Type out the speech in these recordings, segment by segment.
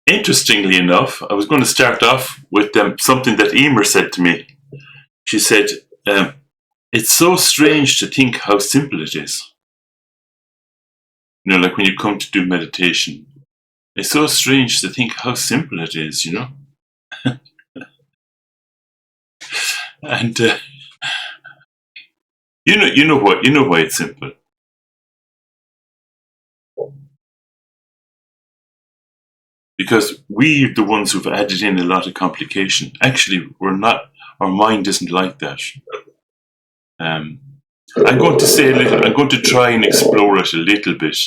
interestingly enough, I was going to start off with something that Emer said to me. She said, it's so strange to think how simple it is. You know, like when you come to do meditation, it's so strange to think how simple it is, you know? And you know why it's simple. Because we're the ones who've added in a lot of complication. Actually, we're not. Our mind isn't like that. I'm going to say a little. I'm going to try and explore it a little bit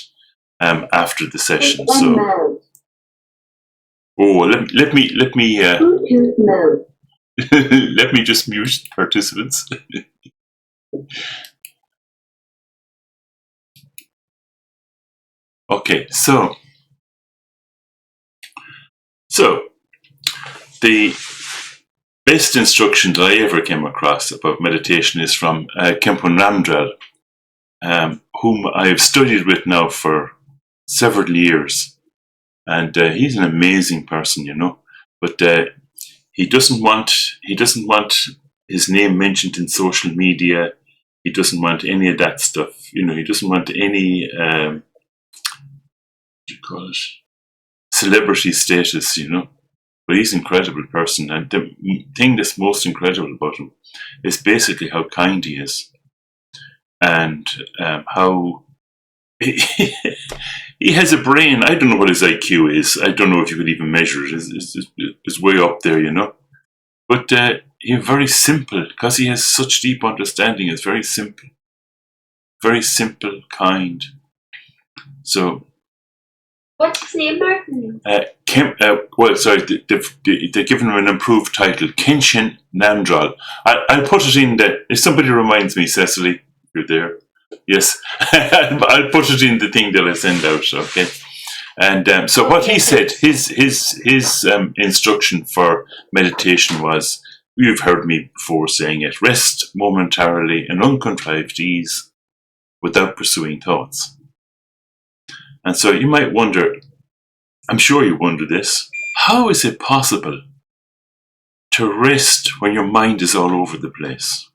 after the session. So, let me let me just mute participants. Okay, so the best instruction that I ever came across about meditation is from Kempo Namdral, whom I have studied with now for several years, and he's an amazing person, you know. But he doesn't want his name mentioned in social media. He doesn't want any of that stuff, you know. He doesn't want any what do you call it, celebrity status, you know. But he's an incredible person, and the thing that's most incredible about him is basically how kind he is, and how he has a brain. I don't know what his IQ is. I don't know if you could even measure it. It's way up there, you know. But he's very simple, because he has such deep understanding. It's very simple, kind. So. What's his name, Martin? Well, sorry, they've given him an improved title, Kenshin Namdral. I'll put it in there. If somebody reminds me, Cecily, you're there. Yes, I'll put it in the thing that I send out. Okay, and so what he said, his instruction for meditation was, you've heard me before saying it: rest momentarily in uncontrived ease, without pursuing thoughts. And so you might wonder, I'm sure you wonder this, how is it possible to rest when your mind is all over the place?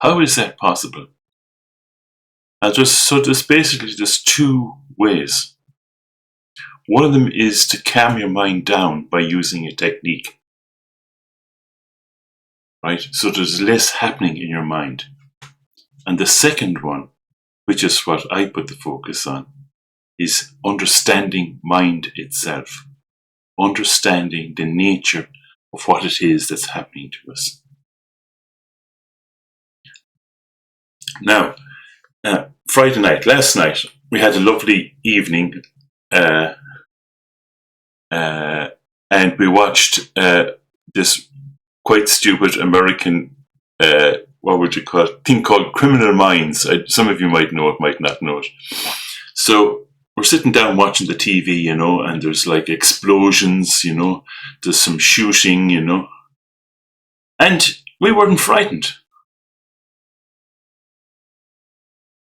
How is that possible? And there's basically just two ways. One of them is to calm your mind down by using a technique. Right? So there's less happening in your mind. And the second one, which is what I put the focus on, is understanding mind itself, understanding the nature of what it is that's happening to us. Now, Friday night, last night, we had a lovely evening, and we watched this quite stupid American, what would you call it, thing called Criminal Minds. Some of you might know it, might not know it. So we're sitting down watching the TV, you know, and there's like explosions, you know, there's some shooting, you know, and we weren't frightened.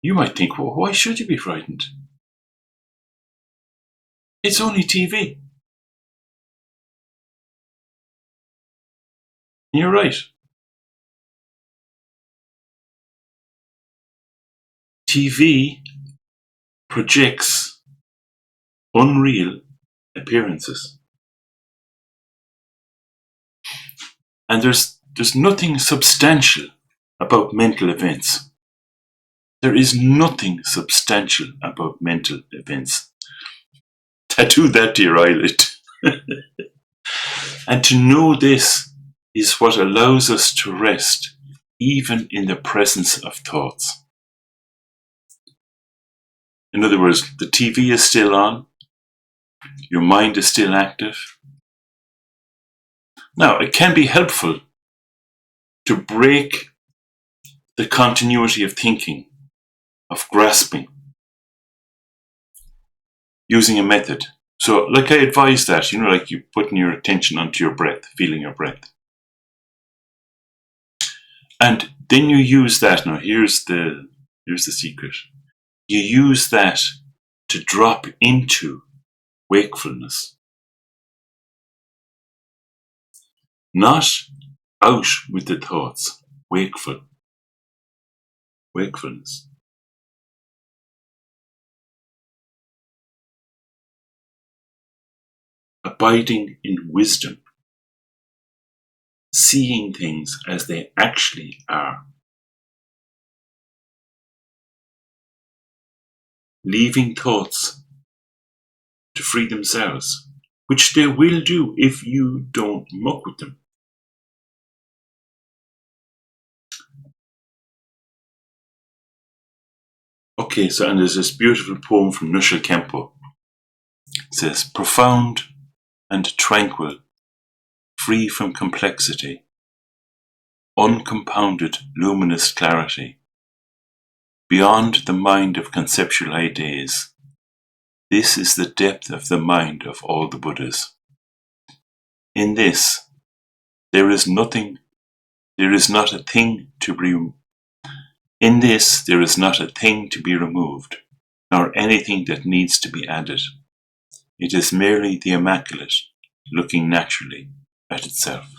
You might think, well, why should you be frightened? It's only TV. You're right. TV projects unreal appearances. And there's nothing substantial about mental events. There is nothing substantial about mental events. Tattoo that to your eyelid. And to know this is what allows us to rest, even in the presence of thoughts. In other words, the TV is still on, your mind is still active. Now, it can be helpful to break the continuity of thinking, of grasping, using a method. So, like I advise that, you know, like you putting your attention onto your breath, feeling your breath. And then you use that. Now, here's the secret. You use that to drop into wakefulness. Not out with the thoughts, wakefulness. Abiding in wisdom, seeing things as they actually are, leaving thoughts to free themselves, which they will do if you don't muck with them. Okay, so and there's this beautiful poem from Nushal Kempo. It says, profound and tranquil, free from complexity, uncompounded luminous clarity, beyond the mind of conceptual ideas. This is the depth of the mind of all the Buddhas. In this, there is not a thing to be removed, nor anything that needs to be added. It is merely the immaculate, looking naturally at itself.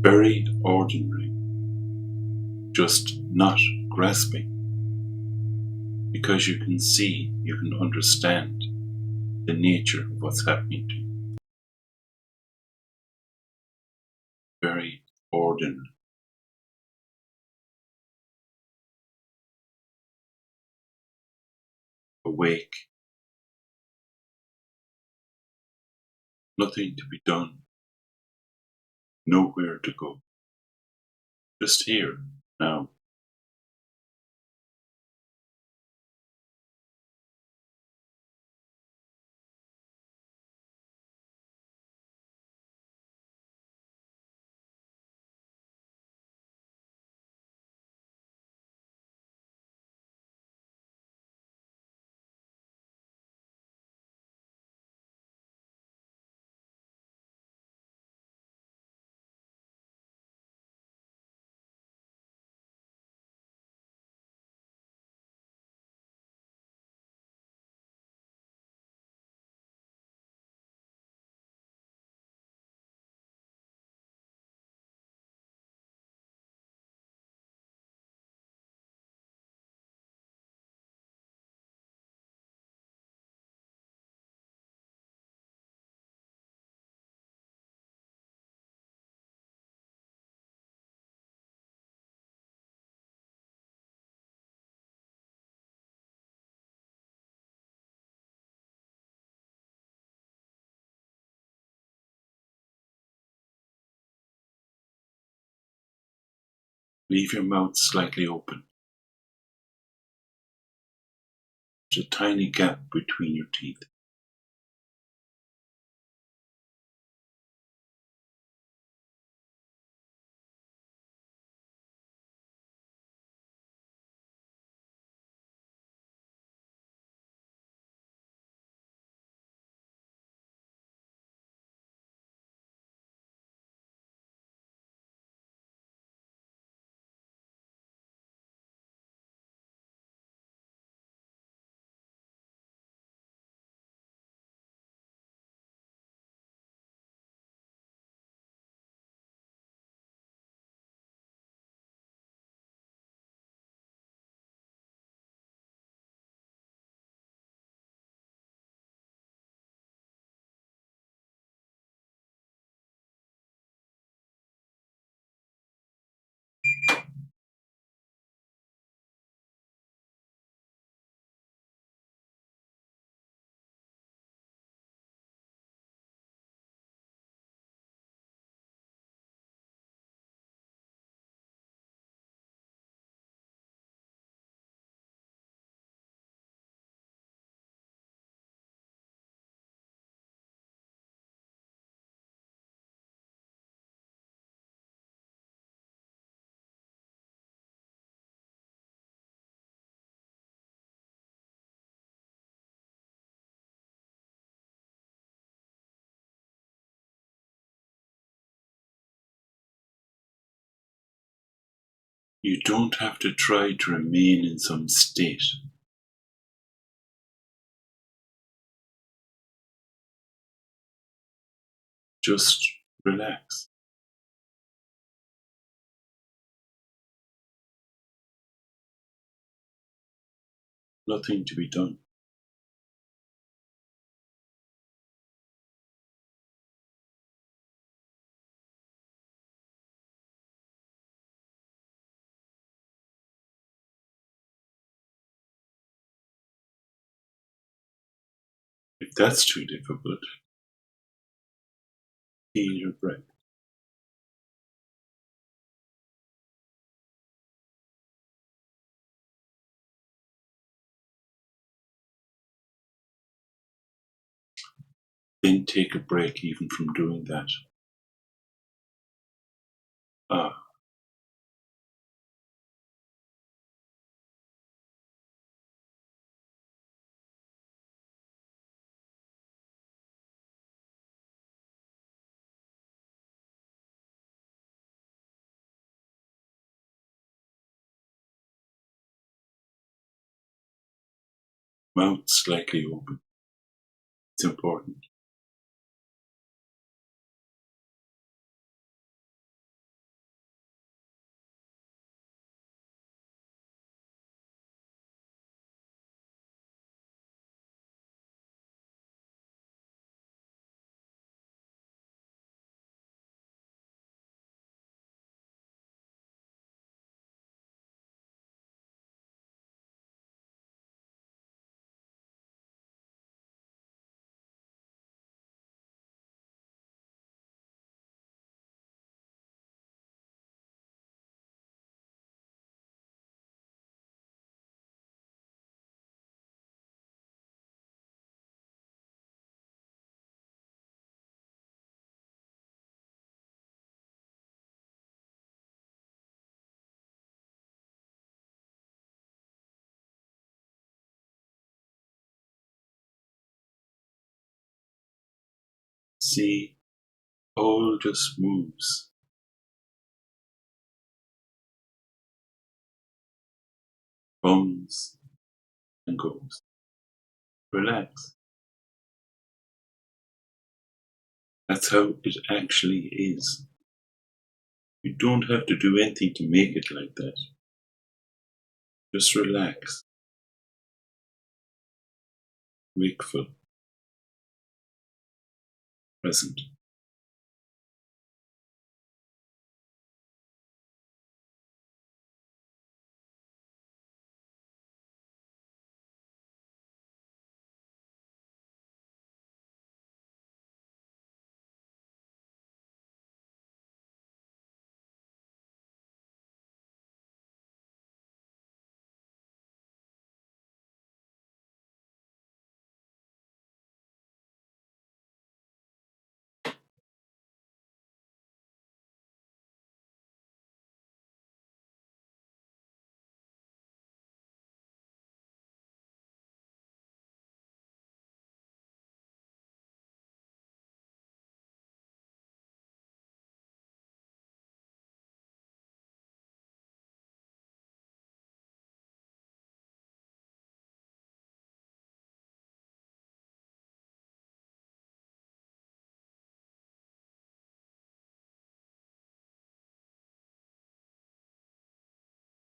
Very ordinary, just not grasping, because you can see, you can understand the nature of what's happening to you. Very ordinary. Awake, nothing to be done, nowhere to go, just here, now. Leave your mouth slightly open. There's a tiny gap between your teeth. You don't have to try to remain in some state. Just relax. Nothing to be done. If that's too difficult, feel your breath. Then take a break even from doing that. Ah, mouth slightly open. It's important. See, all just moves, comes and goes. Relax. That's how it actually is. You don't have to do anything to make it like that. Just relax, wakeful, present.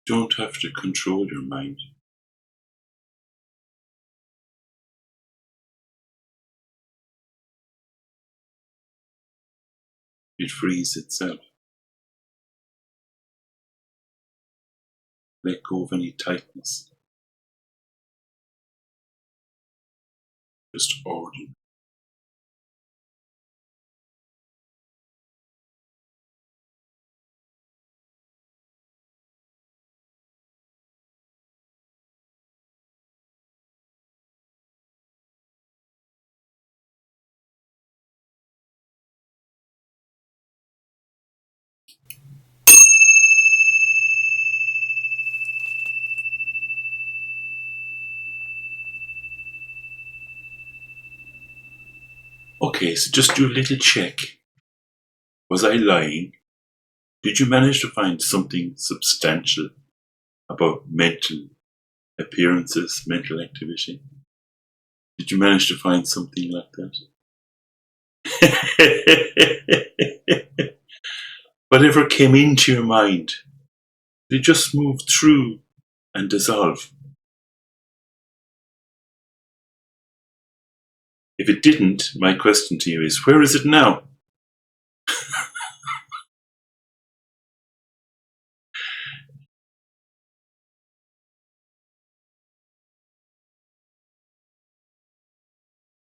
You don't have to control your mind. It frees itself. Let go of any tightness. Just order. Okay, so just do a little check. Was I lying? Did you manage to find something substantial about mental appearances, mental activity? Did you manage to find something like that? Whatever came into your mind, did it just move through and dissolve? If it didn't, my question to you is, where is it now?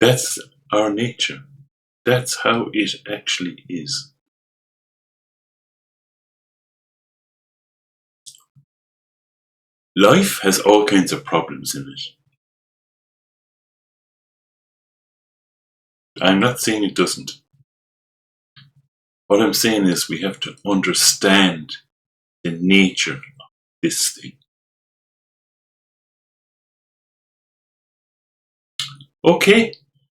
That's our nature. That's how it actually is. Life has all kinds of problems in it. I'm not saying it doesn't. What I'm saying is we have to understand the nature of this thing. Okay,